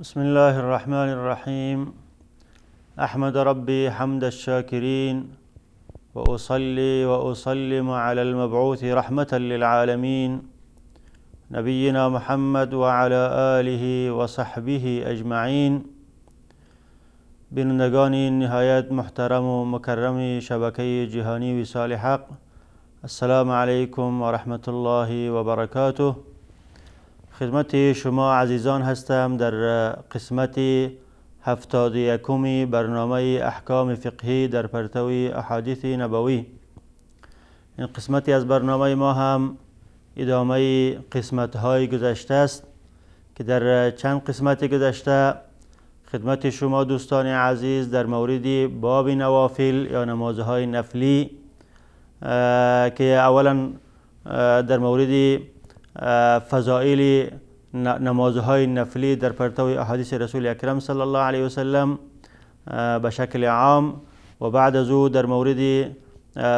بسم الله الرحمن الرحيم. أحمد ربي حمد الشاكرين، وأصلي وأسلم على المبعوث رحمة للعالمين نبينا محمد وعلى آله وصحبه أجمعين. بینندگان نهایت محترم و مکرم شبکه جهانی وصال حق، السلام علیکم و رحمت الله و برکاته. خدمت شما عزیزان هستم در قسمت 71 برنامه احکام فقهی در پرتو احادیث نبوی. این قسمتی از برنامه ما هم ادامه قسمت های گذشته است که در چند قسمت گذشته خدمت شما دوستان عزیز در مورد باب نوافل یا نمازهای نفلی که اولا در مورد فضائل نمازهای نفلی در پرتو احادیث رسول اکرم صلی الله علیه وسلم به شکل عام، و بعد از او در مورد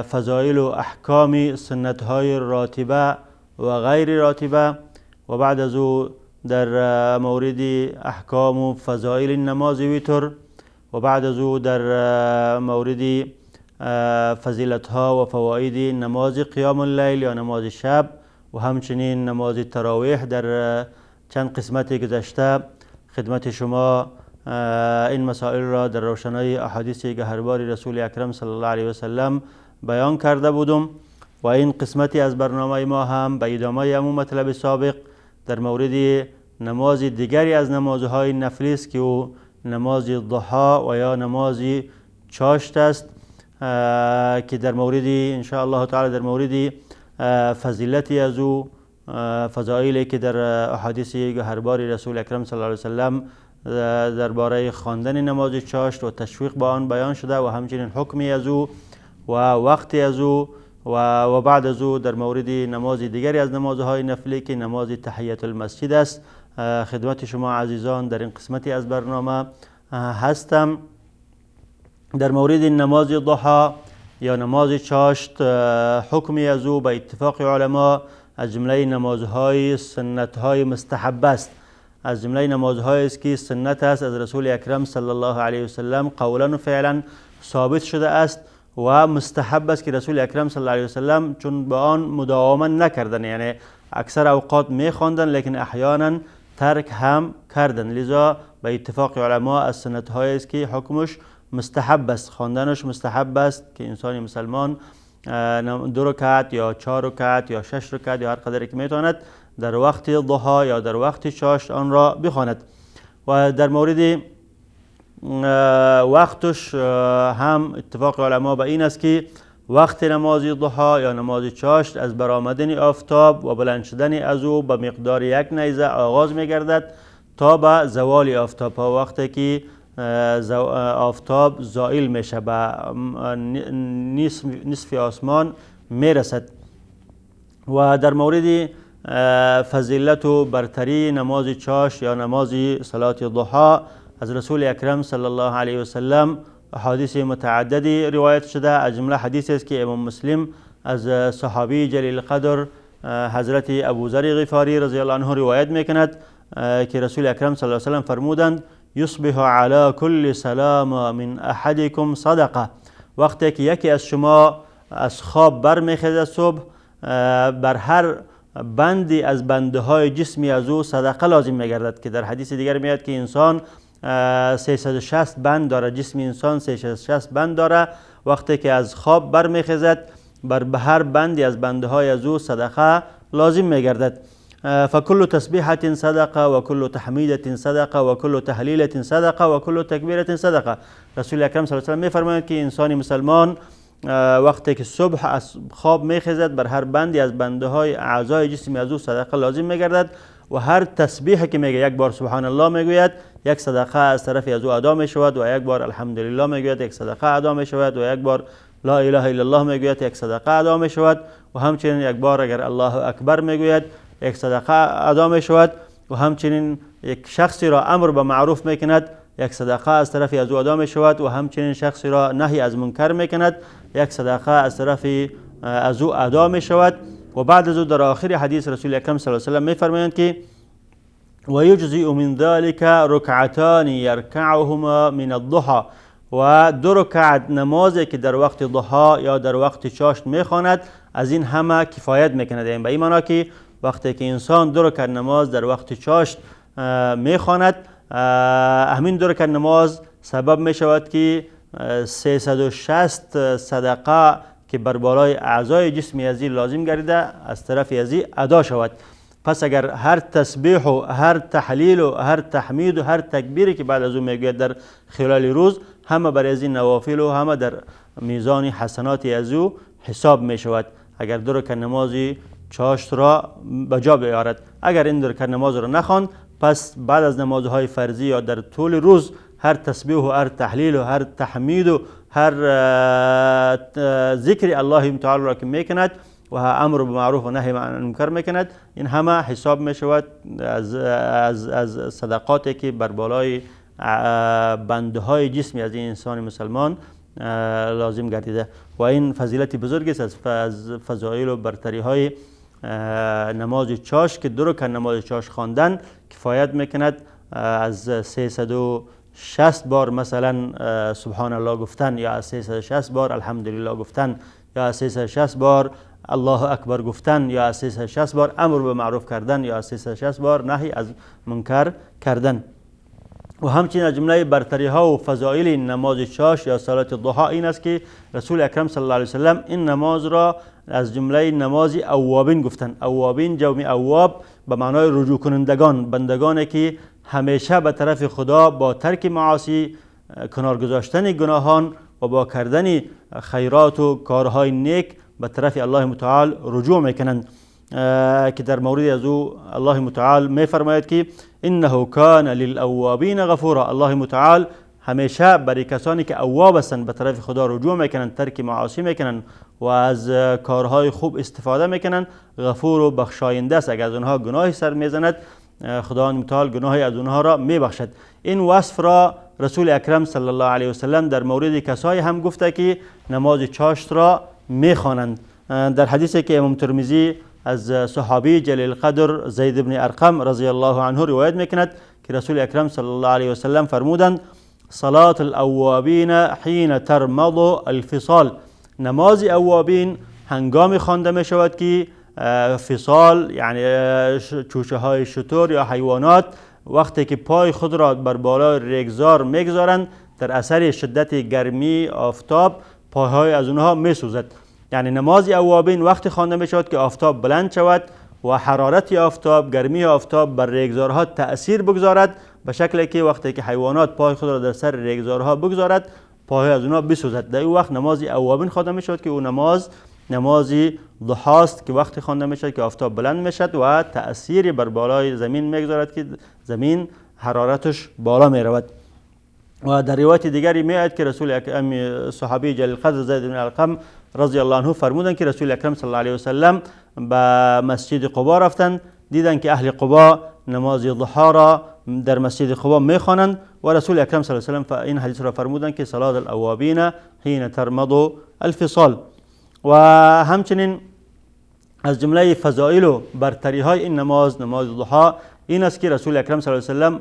فضائل و احکام سنتهای راتبه و غیر راتبه، و بعد از او در مورد احکام و فضائل نماز ویتر، و بعد از او در مورد فضیلتها و فواید نماز قیام اللیل یا نماز شب، و همچنین نماز تراویح. در چند قسمت گذشته خدمت شما این مسائل را در روشنای احادیث گهربار رسول اکرم صلی الله علیه وسلم بیان کرده بودم، و این قسمتی از برنامه ما هم به ادامه همون مطلب سابق در مورد نماز دیگری از نمازهای نفلی است که او نماز ضحا و یا نماز چاشت است، که در مورد ان شاء الله تعالی در مورد فضیلتی از او، فضائلی که در احادیث گهربار رسول اکرم صلی الله علیه وسلم درباره خواندن نماز چاشت و تشویق به آن بیان شده، و همچنین حکمی از او و وقتی از او، و بعد از او در مورد نماز دیگری از نمازهای نفلی که نماز تحیت المسجد است خدمت شما عزیزان در این قسمتی از برنامه هستم. در مورد نماز ضحا یا نماز چاشت حکمی از او به اتفاق علما از جمله نمازهای سنتهای مستحب است، از جمله نمازهایی است که سنت است از رسول اکرم صلی الله علیه وسلم قولا و فعلا ثابت شده است، و مستحب است که رسول اکرم صلی الله علیه وسلم چون به آن مداوما نکردن، یعنی اکثر اوقات میخواندن لیکن احیانا ترک هم کردن، لذا به اتفاق علما از سنتهایی است که حکمش مستحب است، خواندنش مستحب است که انسان مسلمان 2 رکعت یا 4 رکعت یا 6 رکعت یا هر قدری که میتواند در وقت ضحا یا در وقت چاشت آن را بخواند. و در مورد وقتش هم اتفاق علما به این است که وقت نماز ضحا یا نماز چاشت از برآمدن آفتاب و بلند شدن از او به مقدار 1 نیزه آغاز میگردد تا به زوال آفتاب، وقتی که آفتاب زائل میشه به نصف آسمان میرسد. و در مورد فضیلت و برتری نماز چاشت یا نماز صلات ضحا از رسول اکرم صلی الله علیه وسلم احادیث متعددی روایت شده، از جمله حدیثی است که امام مسلم از صحابی جلیل القدر حضرت ابوذر غفاری رضی الله عنه روایت میکند که رسول اکرم صلی الله علیه وسلم فرمودند: یصبح علی کل سلام من احدکم صدقه. وقتی که یکی از شما از خواب برمیخیزد صبح، بر هر بندی از بنده های جسمی از او صدقه لازم میگردد، که در حدیث دیگر میاد که انسان 360 بند داره، جسم انسان 360 بند داره. وقتی که از خواب برمیخیزد بر هر بندی از بنده های از او صدقه لازم میگردد. فكل تسبيحة صدقه و کل تحمیدة صدقه و کل تهلیلة صدقه و کل تکبیرة صدقه. رسول اکرم صلی الله علیه و سلم میفرمایند که انسان مسلمان وقتی که صبح از خواب میخیزد بر هر بندی از بنده های اعضای جسمی از او صدقه لازم میگردد، و هر تسبیح که میگه 1 بار سبحان الله میگوید 1 صدقه از طرف از او ادا میشود، و 1 بار الحمدلله میگوید 1 صدقه ادا میشود، و 1 بار لا اله الا الله میگوید 1 صدقه ادا میشود، و همچنین 1 بار اگر الله اکبر میگوید 1 صدقه ادا می شود، و همچنین یک شخصی را امر به معروف میکند 1 صدقه از طرف از او ادا می شود، و همچنین شخصی را نهی از منکر میکند 1 صدقه از طرف از او ادا می شود. و بعد از او در آخر حدیث رسول اکرم صلی الله علیه و سلم میفرمایند که و یجزئ من ذلك رکعتان یرکعهما من الضحى، و 2 رکعت نمازی که در وقت ضحا یا در وقت چاشت میخواند از این همه کفایت میکند. یعنی به این معنا که وقتی که انسان 2 رکعت نماز در وقت چاشت میخواند، همین 2 رکعت نماز سبب میشود که 360 صدقه که بر بالای اعضای جسم یزی لازم گردیده از طرف یزی ادا شود. پس اگر هر تسبیح و هر تحلیل و هر تحمید و هر تکبیری که بعد از اون میگوید در خلال روز، همه بر از این نوافل و همه در میزان حسنات از او حساب می شود اگر 2 رکعت نمازی چاشت را بجا بیارد. اگر این 2 رکعت نماز را نخواند، پس بعد از نمازهای فرضی یا در طول روز هر تسبیح و هر تحلیل و هر تحمید و هر ذکر الله تعالی را که میکند و امر بالمعروف و نهی عن المنکر میکند، این همه حساب می شود از صدقاتی که بر بالای بندهای جسمی از این انسان مسلمان لازم گردیده. و این فضیلت بزرگی است از فضایل و برتری های نماز چاشت که 2 رکعت نماز چاشت خواندن کفایت میکند از 360 بار مثلا سبحان الله گفتن، یا از 360 بار الحمدلله گفتن، یا از 360 بار الله اکبر گفتن، یا از 360 بار امر به معروف کردن، یا از 360 بار نهی از منکر کردن. و همچنین از جمله برتری ها و فضائل نماز چاشت یا صلات ضحا این است که رسول اکرم صلی الله علیه وسلم این نماز را از جمله نماز اوابین گفتن. اوابین جمع اواب به معنای رجوع کنندگان، بندگانی که همیشه به طرف خدا با ترک معاصی، کنار گذاشتن گناهان و با کردن خیرات و کارهای نیک به طرف الله متعال رجوع میکنند، که در مورد از او الله متعال میفرماید که انه کان للاوابین غفورا. الله متعال همیشه برای کسانی که اواب هستند به طرف خدا رجوع میکنند، ترک معاصی میکنند و از کارهای خوب استفاده میکنند، غفور و بخشاینده است. اگر از اونها گناهی سر میزند، خداوند متعال گناهی از اونها را میبخشد. این وصف را رسول اکرم صلی الله علیه وسلم در مورد کسایی هم گفته که نماز چاشت را میخوانند. در حدیثی که امام ترمذی از صحابی جلیل القدر زید بن ارقم رضی الله عنه روایت میکند که رسول اکرم صلی الله علیه وسلم فرمودند صلاة الاوابین حین ترمض الفصال. نماز اوابین هنگامی خوانده می شود که فصال یعنی چوچه های شتر یا حیوانات وقتی که پای خود را بر بالای ریگزار میگذارند، در اثر شدت گرمی آفتاب پاهای از اونها میسوزد. یعنی نماز اوابین وقتی خوانده می شود که آفتاب بلند شود و حرارت آفتاب، گرمی آفتاب بر ریگزارها تأثیر بگذارد، به شکلی که وقتی که حیوانات پای خود را در سر ریگزارها بگذارد پاهای از اونها بسوزد. در این وقت نماز اوابین خوانده می شود که او نمازی ضحاست که وقتی خوانده می شود که آفتاب بلند می شود و تأثیری بر بالای زمین میگذارد که زمین حرارتش بالا می رود. و در روایت دیگری میاد که رسول اکرم صحابی جلیل القدر زید بن ارقم رضی الله عنه فرمودند که رسول اکرم صلی الله علیه وسلم به مسجد قبا رفتند، دیدند که اهل قبا نماز ضحا را در مسجد قبا میخوانند و رسول اکرم صلی الله علیه و سلم این حدیث را فرمودند که صلاة الاوابین حین ترمض الفصال. و همچنین از جمله فضائل و برتری های این نماز ضحا این است که رسول اکرم صلی الله علیه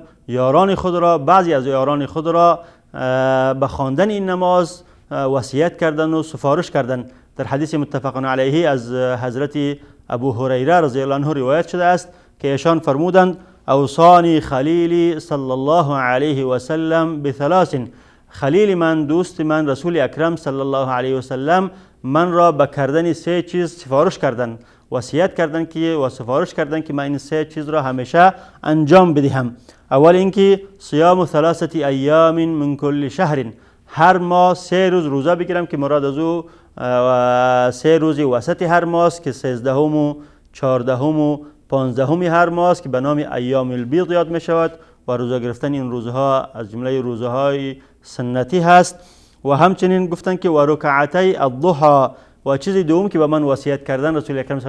و سلم بعضی از یاران خود را به خواندن این نماز وصیت کردند و سفارش کردند. در حدیث متفق علیه از حضرت ابو هریره رضی الله عنه روایت شده است که ایشان فرمودند اوصانی خلیلی صلی الله علیه و سلم بثلاث. خلیل من، دوست من رسول اکرم صلی الله علیه و سلم من را به کردن 3 چیز سفارش کردند، وصیت کردند که و سفارش کردند که من این 3 چیز را همیشه انجام بدهم. اول اینکه صیام 3 ایام من کل شهر، هر ماه 3 روز روزه بگیرم که مراد از او 3 روز وسط هر ماه است که 13 و 14 و 15 هر ماه است که به نام ایام البیض یاد می شود و روزه گرفتن این روزها از جمله روزهای سنتی هست. و همچنین گفتند که و رکعتی الضحى. و چیز دوم که به من وصیت کردن رسول اکرم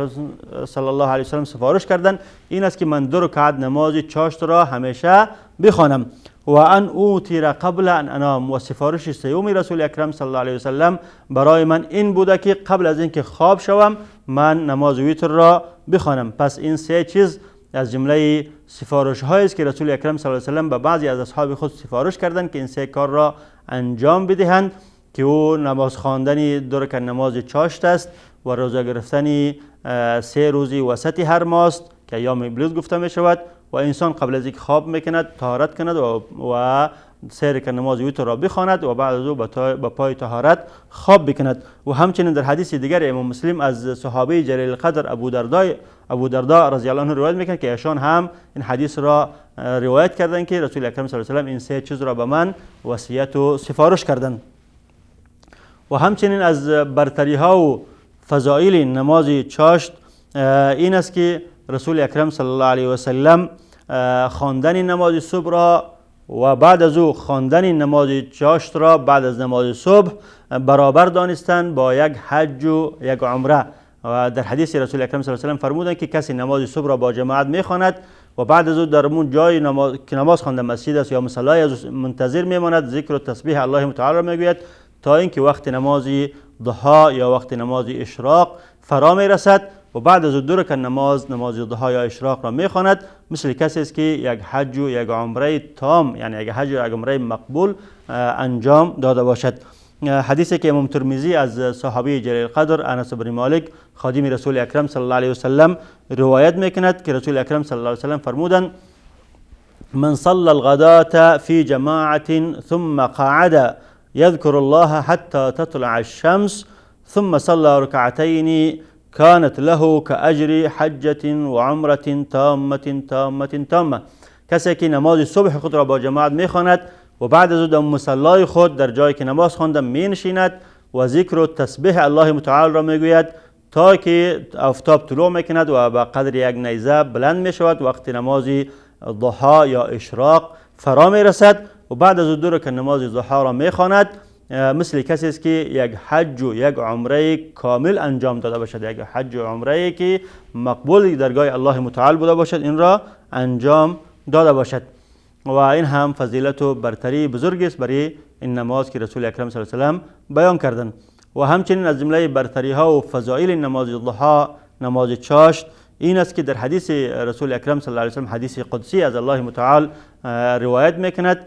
صلی الله علیه و سلم سفارش کردن این است که من 2 رکعت نماز چاشت را همیشه بخوانم و ان اوتر قبل ان انام. و سفارش سوم رسول اکرم صلی الله علیه و سلم برای من این بوده که قبل از اینکه خواب شوم من نماز ویتر را بخوانم. پس این 3 چیز از جمله سفارش هایی است که رسول اکرم صلی الله علیه و سلم به بعضی از اصحاب خود سفارش کردند که این 3 کار را انجام بدهند که او نماز خواندن 2 رکعت نماز چاشت است و روزه گرفتن 3 روزی وسط هر ماست که ایام ابلیس گفته می شود و انسان قبل از اینکه خواب میکند طهارت کند و 3 رکعت نماز وتر را بخواند و بعد از او به پای طهارت خواب بکند. و همچنین در حدیث دیگر امام مسلم از صحابی جلیل القدر ابو درداء رضی الله عنه روایت میکنند که ایشان هم این حدیث را روایت کردند که رسول اکرم صلی الله علیه و سلم این 3 چیز را به من وصیت و سفارش کردند. و همچنین از برتری ها و فضائل نماز چاشت این است که رسول اکرم صلی الله علیه و سلم خواندن نماز صبح را و بعد از او خواندن نماز چاشت را بعد از نماز صبح برابر دانستند با یک حج و یک عمره. و در حدیث رسول اکرم صلی الله علیه و سلم فرمودند که کسی نماز صبح را با جماعت میخواند و بعد از او در اون جای که نماز خوانده مسجد است یا مصلی از منتظر میماند، ذکر و تسبیح الله متعال را میگوید تا اینکه وقت نماز ضحی یا وقت نماز اشراق فرا میرسد و بعد از 2 رکعت نماز ضحی یا اشراق را میخواند، مثل کسی است که یک حج و یک عمره تام یعنی یک حج و یک عمره مقبول انجام داده باشد. حدیثی که امام ترمذی از صحابی جلیل القدر انس بن مالک خادم رسول اکرم صلی الله علیه و سلم روایت میکند که رسول اکرم صلی الله علیه و سلم فرمودند: من صلى الغداة في جماعة ثم قعد يذكر الله حتى تطلع الشمس ثم صلى ركعتين كانت له كأجر حجة وعمرة تامة. کسی که نماز صبح خود را با جماعت میخواند و بعد از او در مصلای خود در جایی که نماز خوانده می نشیند و ذکر و تسبیح الله متعال را میگوید تا که آفتاب طلوع میکند و به قدر یک نیزه بلند می شود، وقت نماز ضحی یا اشراق فرا می رسد و بعد از 2 رکعت نماز ضحی را می خواند، مثل کسی است که یک حج و یک عمره کامل انجام داده باشد، یک حج و عمره که مقبول درگاه الله متعال بوده باشد این را انجام داده باشد. و این هم فضیلت و برتری بزرگ است برای این نماز که رسول اکرم صلی الله علیه و سلم بیان کردند. و همچنین از جمله برتری ها و فضائل نماز ضحی نماز چاشت این است که در حدیث رسول اکرم صلی الله علیه و سلم حدیث قدسی از الله متعال روایت میکند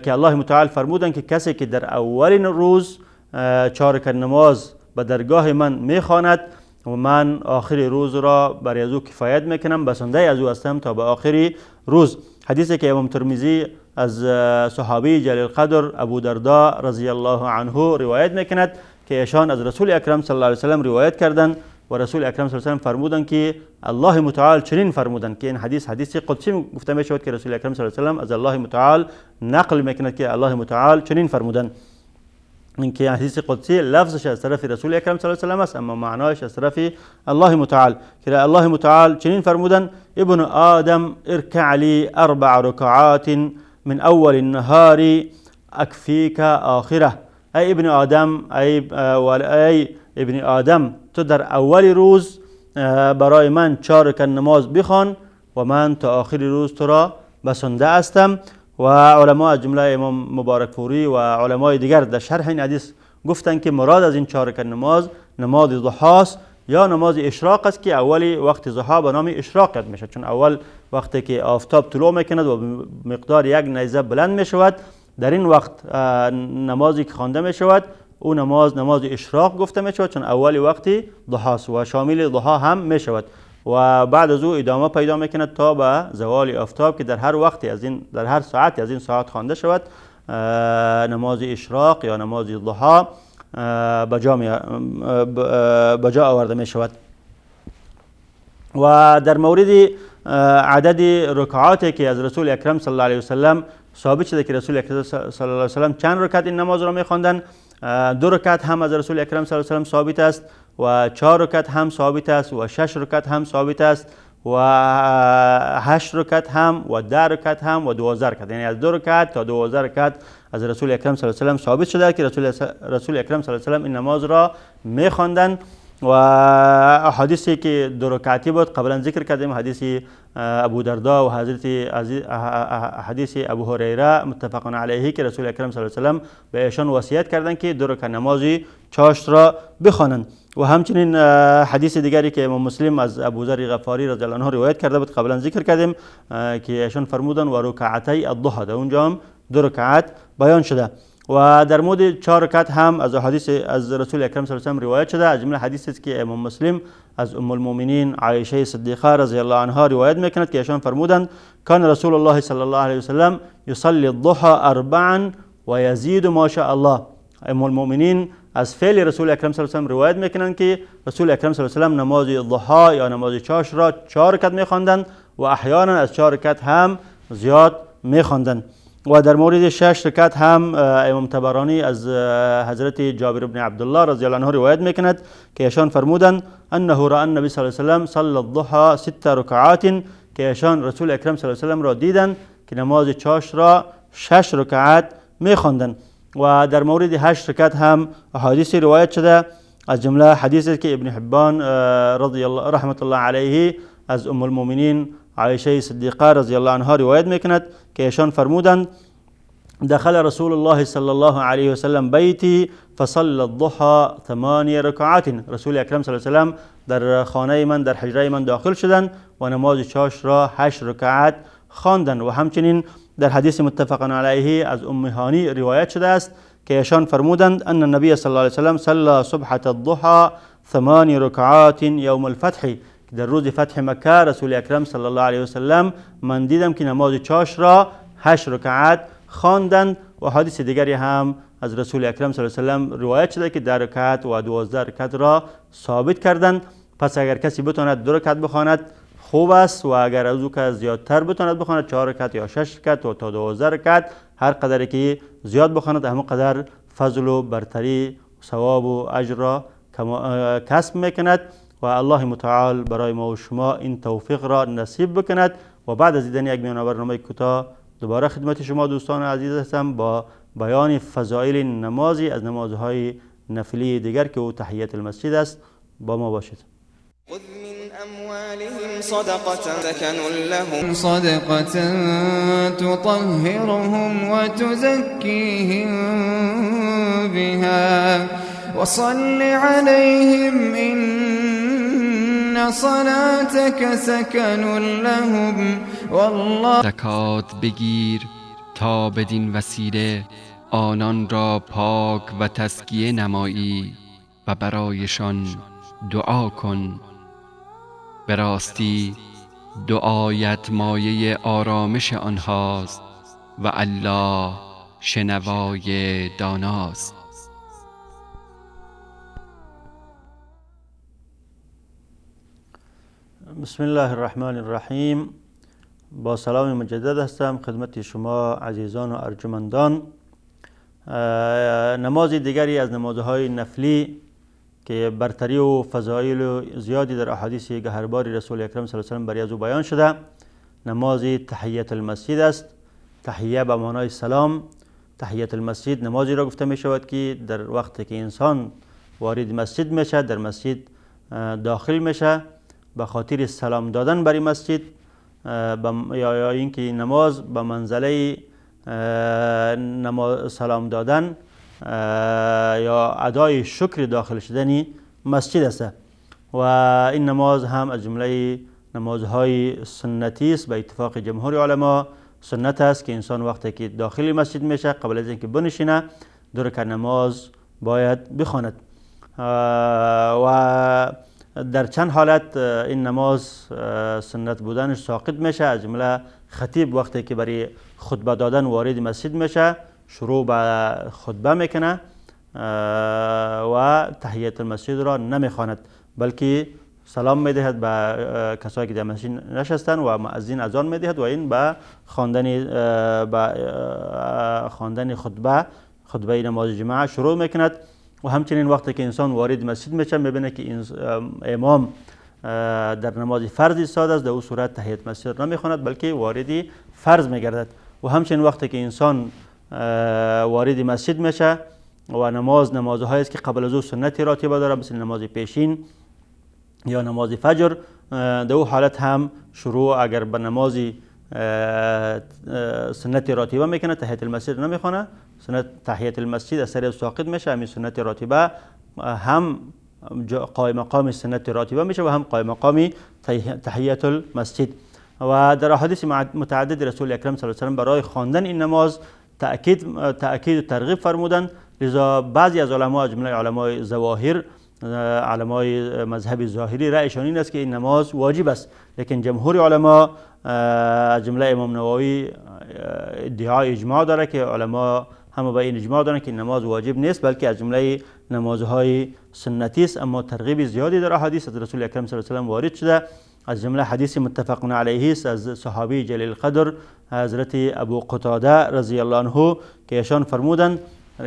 که الله متعال فرمودند که کسی که در اولین روز 4 رکعت نماز به درگاه من میخواند و من آخر روز را برای از او کفایت میکنم، بسنده از او هستم تا به آخر روز. حدیثی که امام ترمذی از صحابی جلیل القدر ابو درداء رضی الله عنه روایت میکند که ایشان از رسول اکرم صلی الله علیه و سلم روایت کردند و رسول اکرم صلی الله علیه و سلم فرمودند که الله متعال چنین فرمودند که این حدیث قدسی گفته می شود که رسول اکرم صلی الله علیه و سلم از الله متعال نقل میکند که الله متعال چنین فرمودند. اینکه حدیث قدسی لفظش از طرف رسول اکرم صلی الله علیه و سلم است اما معنایش از طرف الله متعال که الله متعال چنین فرمودند: ابن آدم ارکع لی 4 رکعات من اول النهار اکفیک آخره. ای ابن آدم تو در اول روز برای من 4 رکعت نماز بخوان و من تا آخر روز تو را بسنده هستم. و علما از جمله امام مبارک فوری و علمای دیگر در شرح این حدیث گفتند که مراد از این 4 رکعت نماز ضحی است یا نماز اشراق است که اولی وقت ضحی به نام اشراق یاد میشد، چون اول وقتی که آفتاب طلوع میکند و مقدار یک نیزه بلند میشود در این وقت نمازی که خوانده میشود او نماز اشراق گفته میشود، چون اولی وقتی ضحی است و شامل ضحی هم میشود و بعد از او ادامه پیدا میکند تا به زوال آفتاب که در هر ساعت از این ساعت خوانده شود نماز اشراق یا نماز ضحی به جا آورده می شود. و در مورد عدد رکعاتی که از رسول اکرم صلی الله علیه و سلم ثابت شده که رسول اکرم صلی الله علیه و سلم چند رکعت این نماز را می خواندند، 2 رکعت هم از رسول اکرم صلی الله علیه و سلم ثابت است و 4 رکعت هم ثابت است و 6 رکعت هم ثابت است و 8 رکعت هم و 10 رکعت هم و 12 رکعت، یعنی از 2 رکعت تا 12 رکعت از رسول اکرم صلی الله علیه و سلم ثابت شده که رسول اکرم صلی الله علیه و سلم این نماز را می‌خواندند. و حدیثی که 2 رکعتی بود قبلا ذکر کردیم، حدیث ابو درداء و حدیث ابو هریره متفق علیه که رسول اکرم صلی الله علیه و سلم به ایشان وصیت کردند که 2 رکعت نماز چاشت را بخوانند. و همچنین حدیث دیگری که امام مسلم از ابو ذر غفاری رضی الله عنه روایت کرده بود، قبلا ذکر کردیم که ایشان فرمودن و رکعتی الضحى، در اونجا هم 2 رکعت بیان شده. و در مورد 4 رکعت هم از حدیث از رسول اکرم صلی الله علیه و روایت شده. از جمله حدیثی است که امام مسلم از ام المؤمنین عایشه صدیقه رضی الله عنها روایت میکند که ایشان فرمودند کان رسول الله صلی الله علیه و سلم یصلی الضحى 4 و یزید ما شاء الله. ام المؤمنین از فعل رسول اکرم صلی الله علیه و روایت میکنند که رسول اکرم صلی الله علیه و نماز ضحی یا نماز چاش را 4 رکعت میخواندند و احیانا از 4 رکعت هم زیاد میخواندند. و در مورد 6 رکعت هم امام طبرانی از حضرت جابر بن عبدالله رضی الله عنه روایت میکند که ایشان فرمودند انه را النبی صلی الله علیه و صلی الضحى 6 رکعات، که ایشان رسول اکرم صلی الله علیه و را دیدند که نماز چاش را 6 رکعت میخواندند. و در مورد 8 رکعت هم احادیث روایت شده، از جمله حدیثی که ابن حبان رضی الله رحمت الله علیه از ام المؤمنین عایشه صدیقه رضی الله عنها روایت میکند که ایشان فرمودند دخل رسول الله صلی الله علیه و سلم بیتی فصلى الضحى 8 رکعات. رسول اکرم صلی الله علیه و سلم در خانه من، در حجره من داخل شدند و نماز چاش را 8 رکعت خواندند. و همچنین در حدیث متفق علیه از ام هانی روایت شده است که ایشان فرمودند ان النبی صلی الله علیه و سلم صلى صبحة الضحى 8 رکعات یوم الفتح. در روز فتح مکه رسول اکرم صلی الله علیه و سلم من دیدم که نماز چاش را 8 رکعت خواندند. و حدیث دیگری هم از رسول اکرم صلی الله علیه و سلم روایت شده که 10 رکعت و 12 رکعت را ثابت کردند. پس اگر کسی بتواند 2 رکعت بخواند خوب است، و اگر از او که زیادتر بتواند بخواند 4 رکعت یا 6 رکعت و تا 12 رکعت، هر قدری که زیاد بخواند همون قدر فضل و برتری ثواب و اجر را کسب میکند. و الله متعال برای ما و شما این توفیق را نصیب بکند. و بعد از دیدن یک میان برنامه کوتاه دوباره خدمت شما دوستان عزیز هستم با بیان فضایل نمازی از نمازهای نفلی دیگر که او تحیت المسجد است. با ما باشید. خذ من أموالهم صدقة سكن لهم صدقة تطهرهم وتزكيهم بها وصل عليهم إن صلاتك سكن لهم والله. زکات بگیر تا بدین وسیله آنان را پاک و تزکیه نمایی و برایشان دعا کن. به راستی دعایت مایه آرامش آنهاست و الله شنوای داناست. بسم الله الرحمن الرحیم. با سلام مجدد هستم خدمت شما عزیزان و ارجمندان. نماز دیگری از نمازهای نفلی که برتری و فضایل زیادی در احادیث گهرباری رسول اکرم صلی الله علیه و سلم برای از او بیان شده، نماز تحیت المسجد است. تحیه به معنای سلام. تحیت المسجد نمازی را گفته می شود که در وقتی که انسان وارد مسجد میشه، در مسجد داخل میشه، به خاطر سلام دادن برای مسجد یا اینکه نماز به منزله سلام دادن یا ادای شکر داخل شدن مسجد است. و این نماز هم از جمله نمازهای سنتی است. به اتفاق جمهور علما سنت است که انسان وقتی که داخل مسجد میشه قبل از اینکه بنشینه 2 رکعت نماز باید بخواند. و در چند حالت این نماز سنت بودنش ساقط میشه. از جمله خطیب وقتی که برای خطبه دادن وارد مسجد میشه شروع به خطبه میکنه و تحیت المسجد را نمیخواند، بلکه سلام میدهد به کسایی که در مسجد نشستن و مؤذن اذان میدهد و این به خواندن خطبه نماز جمعه شروع میکند. و همچنین وقتی که انسان وارد مسجد میشه میبینه که امام در نماز فرض ایستاده است، در او صورت تحیت مسجد نمیخواند بلکه وارد فرض میگردد. و همچنین وقتی که انسان وارد مسجد میشه و نمازهایی است که قبل از او سنت راتبه داره، مثل نماز پیشین یا نماز فجر، در او حالت هم شروع اگر به نماز سنت راتبه میکنه تحیت المسجد نمیخونه، سنت تحیت المسجد اثر ساقط میشه، همین سنت راتبه هم قائم مقام سنت راتبه میشه و هم قائم مقام تحیت المسجد. و در احادیث متعدد رسول اکرم صلی الله علیه و برای خواندن این نماز تأکید و ترغیب فرمودند. لذا بعضی از علما، جمله علمای ظواهر، علمای مذهب ظاهری، رأیشان این است که این نماز واجب است، لیکن جمهور علما جمله امام نووی ادعای اجماع داره که علما همه به این اجماع دارن که این نماز واجب نیست بلکه از جمله نمازهای سنتی است. اما ترغیب زیادی در احادیث از رسول اکرم صلی الله علیه و وارد شده، از جمله حدیث متفق علیه است از صحابی جلیل القدر حضرت ابو قتاده رضی الله عنه که ایشان فرمودند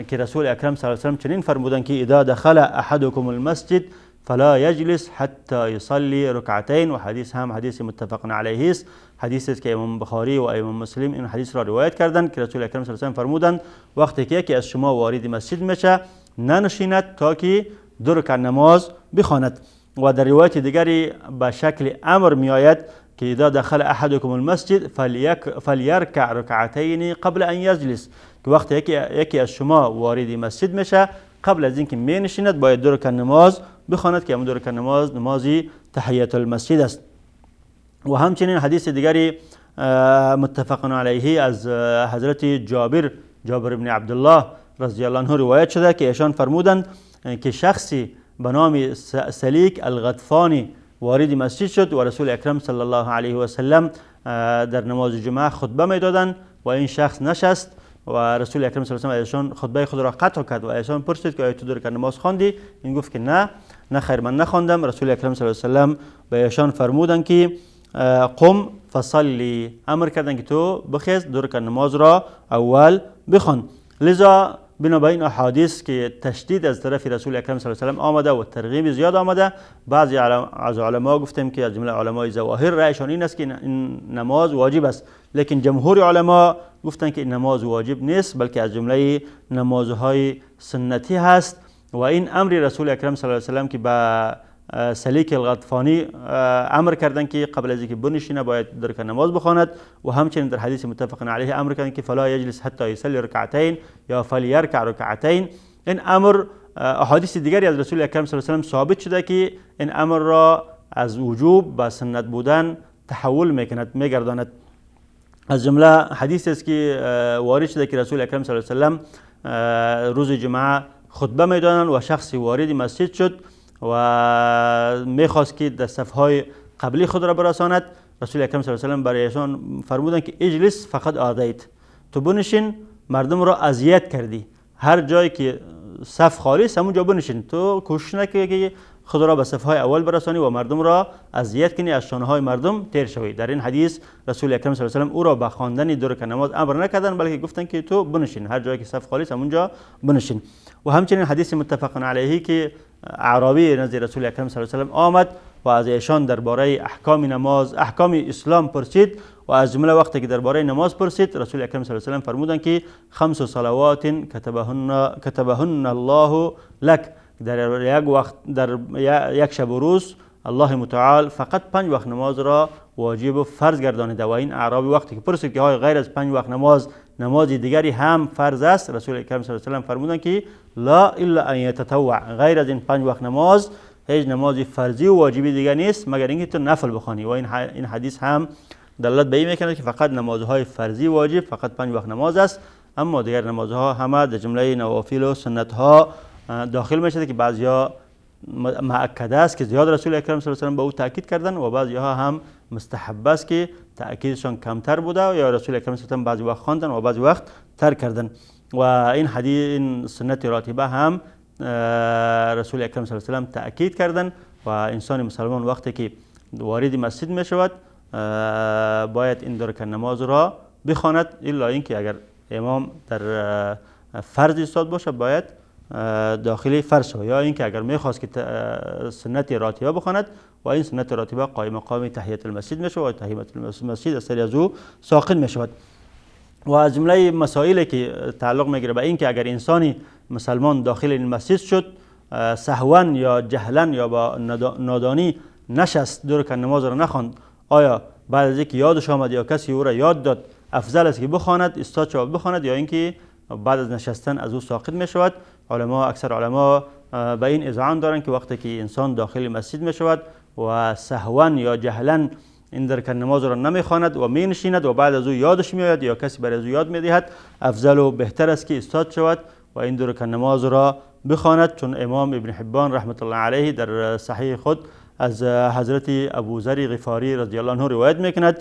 که رسول اکرم صلی الله علیه و چنین فرمودند که اذا دخل احدکم المسجد فلا یجلس حتی یصلی رکعتین. و حدیث هم حدیث متفق علیه است، حدیثی است که امام بخاری و امام مسلم این حدیث را روایت کردند که رسول اکرم صلی الله علیه و فرمودند وقتی که یکی از شما وارد مسجد میشه ننشیند تا که 2 رکعت نماز بخواند. و در روایت دیگری به شکل امر می آید که اذا دخل احدکم المسجد فلیرکع رکعتین قبل ان یجلس، که وقتی یکی از شما وارد مسجد میشه قبل از اینکه می نشیند باید 2 رکعت نماز بخواند که همون 2 رکعت نماز تحیت المسجد است. و همچنین حدیث دیگری متفق علیه از حضرت جابر بن عبدالله رضی الله عنه روایت شده که ایشان فرمودند که شخصی به نام سلیک الغطفانی وارد مسجد شد و رسول اکرم صلی الله علیه و سلم در نماز جمعه خطبه میدادند و این شخص نشست و رسول اکرم صلی الله علیه و ایشان خطبه خود را قطع کرد و ایشان پرسید که آیا تو 2 رکعت نماز خواندی؟ این گفت که نه خیر من نخواندم. رسول اکرم صلی الله علیه و سلم به ایشان فرمودند که قم فصلی، امر کردند که تو بخیز 2 رکعت نماز را اول بخوان. لذا بنابراین احادیث که تشدید از طرف رسول اکرم صلی الله علیه و آمده و ترغیب زیاد آمده، بعضی از علما گفتیم که از جمله علمای ظواهر رأیشان این است که این نماز واجب است، لیکن جمهور علما گفتند که این نماز واجب نیست بلکه از جمله نمازهای سنتی هست. و این امر رسول اکرم صلی الله علیه و که به سلیک الغطفانی امر کردند که قبل از اینکه بنشینه باید 2 رکعت نماز بخواند و همچنین در حدیث متفق علیه امر کردند که فلا یجلس حتی یصلی رکعتین یا فلیرکع رکعتین. این امر احادیث دیگری از رسول اکرم صلی الله علیه و ثابت شده که این امر را از وجوب به سنت بودن تحول میگرداند. از جمله حدیث است که وارد شده که رسول اکرم صلی الله علیه و روز جمعه خطبه میدادند و شخصی وارد مسجد شد و میخواست که در صفهای قبلی خود را برساند. رسول اکرم صلی الله علیه و برایشان فرمودند که اجلس فقط آدیت، تو بنشین مردم را اذیت کردی، هر جایی که صف خالی است همونجا بنشین، تو کوشش نکنی که خود را به صفهای اول برسانی و مردم را اذیت کنی، از شانهای مردم تیر شوی. در این حدیث رسول اکرم صلی الله علیه و او را به خواندن 2 رکعت نماز امر نکردند بلکه گفتند که تو بنشین، هر جایی که صف خالی است همونجا بنشین. و همچنین حدیث متفق علیه که اعرابی نزد رسول اکرم صلی الله علیه و آمد و از ایشان درباره احکام نماز، احکام اسلام پرسید و از جمله وقتی که درباره نماز پرسید رسول اکرم صلی الله علیه و فرمودند که 5 صلوات کتبهن الله لك، در یک وقت در یک شب و روز الله متعال فقط 5 وقت نماز را واجب و فرض گردانیده. و این اعرابی وقتی که پرسید که های غیر از 5 وقت نماز دیگری هم فرض است، رسول اکرم صلی الله علیه و فرمودند که لا الا ان یتطوع، غیر از این 5 وقت نماز هیچ نماز فرضی و واجبی دیگر نیست مگر اینکه تو نفل بخوانی. و این حدیث هم دلالت به این میکنه که فقط نمازهای فرضی واجب فقط 5 وقت نماز است، اما دیگر نمازها همه در جمله نوافل و سنت ها داخل میشه که بعضیا مؤکد است که زیاد رسول اکرم صلی الله علیه و به او تاکید کردن و بعضیها هم مستحب است که تاکیدشان کمتر بوده یا رسول اکرم صلی الله علیه و بعضی وقت خواندن و بعضی وقت ترک کردن. و این حدیث این سنت راتبه هم رسول اکرم صلی الله علیه و تاکید کردن و انسان مسلمان وقتی که وارد مسجد می شود باید این 2 رکعت نماز را بخواند، الا اینکه اگر امام در فرض ایستاد باشه باید داخلی فرض شود، یا اینکه اگر میخواست که سنت راتبه بخواند و این سنت راتبه قائم مقام تحیت المسجد میشه و تحیت المسجد از سری از او ساقط میشود. و از جمله مسائلی که تعلق میگیره به این که اگر انسانی مسلمان داخل این مسجد شد سهوا یا جهلا یا با نادانی نشست 2 رکعت نماز را نخواند، آیا بعد از اینکه یادش آمد یا کسی او را یاد داد افضل است که بخواند استاد شود بخواند یا اینکه بعد از نشستن از او ساقط می شود؟ اکثر علما به این اذعان دارند که وقتی که انسان داخل مسجد می شود و سهوا یا جهلا این رکن نماز را نمیخواند و می نشیند و بعد از او یادش میآید یا کسی برای او یاد میدهد، افضل و بهتر است که ایستاد شود و این رکن نماز را بخواند، چون امام ابن حبان رحمت الله علیه در صحیح خود از حضرت ابوذر غفاری رضی الله عنه روایت میکند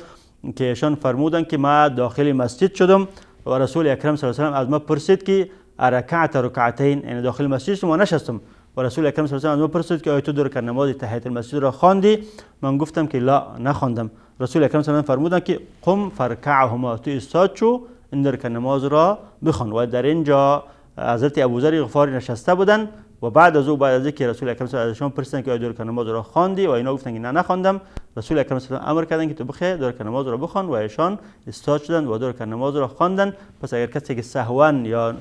که ایشان فرمودند که ما داخل مسجد شدم و رسول اکرم صلی الله علیه و آله از ما پرسید که رکعت رکعتین، یعنی داخل مسجد شما نشستم و رسول اکرم صلی الله علیه و آله از ما پرسید که آیا تو دو رکعت نماز تحیت المسجد را خواندی؟ من گفتم که لا نخواندم. رسول اکرم صلی الله علیه و آله فرمودند که قم فرکعهما، تو ایستاد شو این دو رکعت نماز را بخوان. و در اینجا حضرت ابوذر غفاری نشسته بودند و بعد از اینکه رسول اکرم صلی الله علیه و آله پرسیدند که آیا دو رکعت نماز را خواندی و اینا گفتند که نه نخواندم، رسول اکرم صلی الله علیه و آله امر کردند که تو بخواه دو رکعت نماز را بخوان و ایشان ایستاد شدند و دو رکعت نماز را خواندند. پس اگر کسی که سهوا یا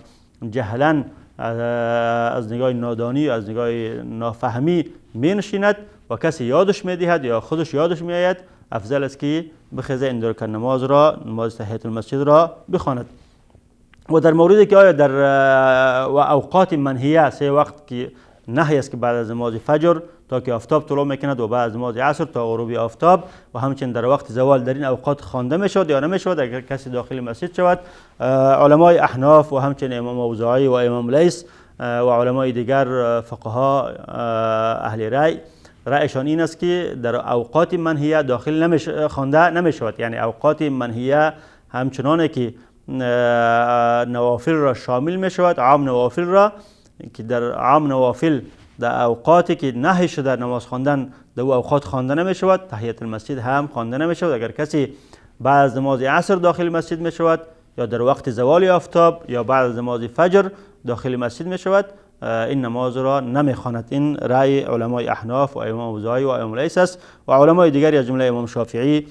جهلا از نگاه نادانی از نگاه نافهمی می نشیند و کسی یادش می دهد یا خودش یادش می آید، افضل است که بخواه این دو رکعت نماز را، نماز تحیت المسجد را بخواند. و در موردی که آیا در و اوقات منهیه، سه وقت که نهی است که بعد از نماز فجر تا که آفتاب طلوع میکند و بعد از نماز عصر تا غروب آفتاب و همچنین در وقت زوال در این اوقات خوانده میشود یا نمیشود اگر کسی داخل مسجد شود. علمای احناف و همچنین امام اوزاعی و امام لیث و علمای دیگر فقها اهل رأیشان این است که در اوقات منهیه داخل خوانده نمیشود، یعنی اوقات منهیه همچنانه که نوافل را شامل می شود، عام نوافل را که در عام نوافل در اوقاتی که نهی شده نماز خواندن در اوقات خوانده نمی شود، تحیت المسجد هم خوانده نمی شود. اگر کسی بعد از نماز عصر داخل مسجد می شود یا در وقت زوال آفتاب یا بعد از نماز فجر داخل مسجد می شود، این نماز را نمی خواند. این رأی علمای احناف و امام اوزاعی و امام لیث است و علمای دیگری از جمله امام شافعی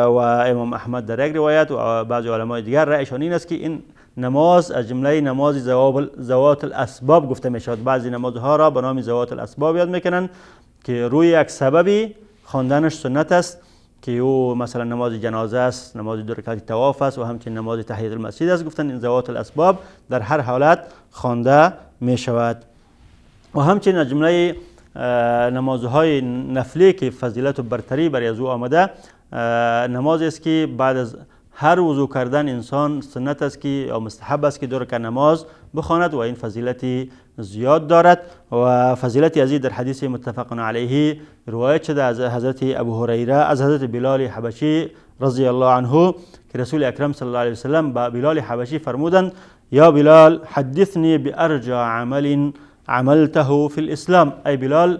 و امام احمد در یک روایت و بعضی علمای دیگر رأیشان این است که این نماز از جمله نماز ذوات الاسباب گفته می شود. بعضی نمازها را به نام ذوات الاسباب یاد میکنند که روی یک سببی خواندنش سنت است که او مثلا نماز جنازه است، نماز دو رکعت طواف است و همچنین نماز تحیت المسجد است. گفتن این ذوات الاسباب در هر حالت خوانده می شود. و همچنین از جمله نمازهای نفلی که فضیلت و برتری برای از او آمده، نمازی است که بعد از هر وضو کردن انسان سنت است که یا مستحب است که دو رکعت نماز بخواند و این فضیلتی زیاد دارد. و فضیلتی از این در حدیث متفق علیه روایت شده از حضرت ابو هریره از حضرت بلال حبشی رضی الله عنه که رسول اکرم صلی الله علیه و سلم با بلال حبشی فرمودند یا بلال حدثنی بارجع عمل عملته فی الاسلام، ای بلال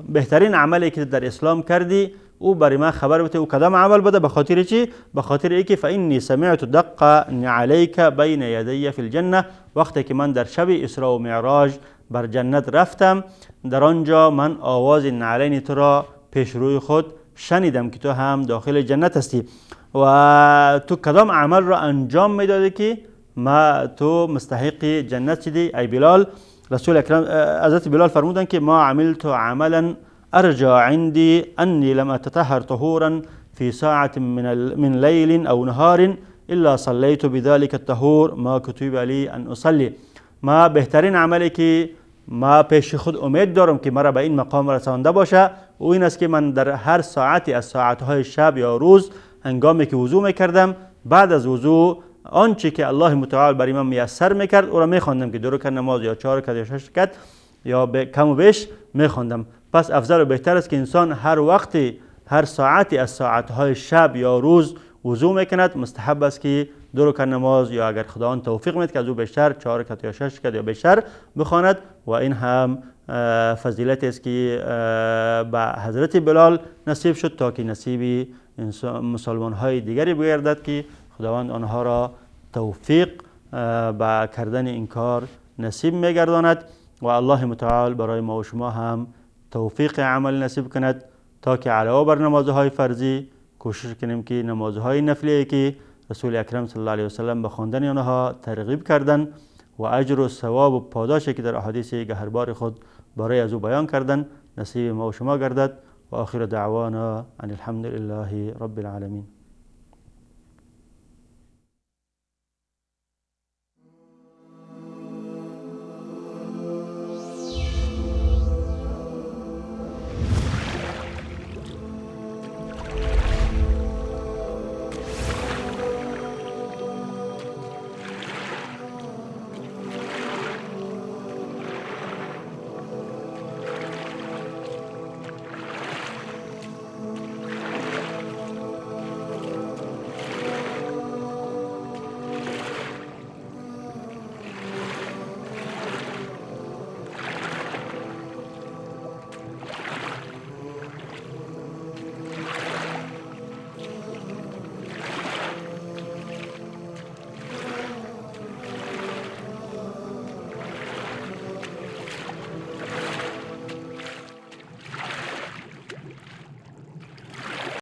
بهترین عملی که در اسلام کردی او برای من خبر بده. او کدام عمل بده؟ به خاطر چی؟ به خاطر اینکه فانی سمعت دق علیک بین یدی فی الجنه، وقتی که من در شب اسراء و معراج بر جنت رفتم در آنجا من آواز نعلین تو را پیش روی خود شنیدم که تو هم داخل جنت هستی و تو کدام عمل را انجام میدادی که ما تو مستحق جنت شدی ای بلال؟ رسول اکرم حضرت بلال فرمودند که ما عملت عملا ارجع عندي اني لم اتطهر طهورا في ساعة من ليل او نهار الا صليت بذلك الطهور ما كتب لي ان اصلي. ما بهترین عملی که ما پیش خود امید دارم که مرا به این مقام رسانده باشه او این است که من در هر ساعتی از ساعتهای شب یا روز هنگامی که وضو میکردم بعد از وضو آنچه که الله متعال برای من میسر میکرد او را میخواندم که 2 رکعت نماز یا 4 رکعت یا 6 رکعت یا کم و بیش میخواندم. پس افضل و بهتر است که انسان هر وقتی هر ساعتی از ساعتهای شب یا روز وضو میکند، مستحب است که 2 رکعت نماز یا اگر خداوند توفیق میده که از او بیشتر 4 رکعت یا 6 رکعت یا بیشتر بخواند و این هم فضیلت است که به حضرت بلال نصیب شد تا که نصیب مسلمان های دیگری بگردد که خداوند آنها را توفیق به کردن این کار نصیب میگرداند و الله متعال برای ما و شما هم توفیق عمل نصیب کند تا که علاوه بر نمازهای فرضی کوشش کنیم که نمازهای نفلی که رسول اکرم صلی الله علیه و سلم به خواندن آنها ترغیب کردند و اجر و ثواب و پاداشی که در احادیث گهربار خود برای از او بیان کردند نصیب ما و شما گردد و آخر دعوانا ان الحمد لله رب العالمین.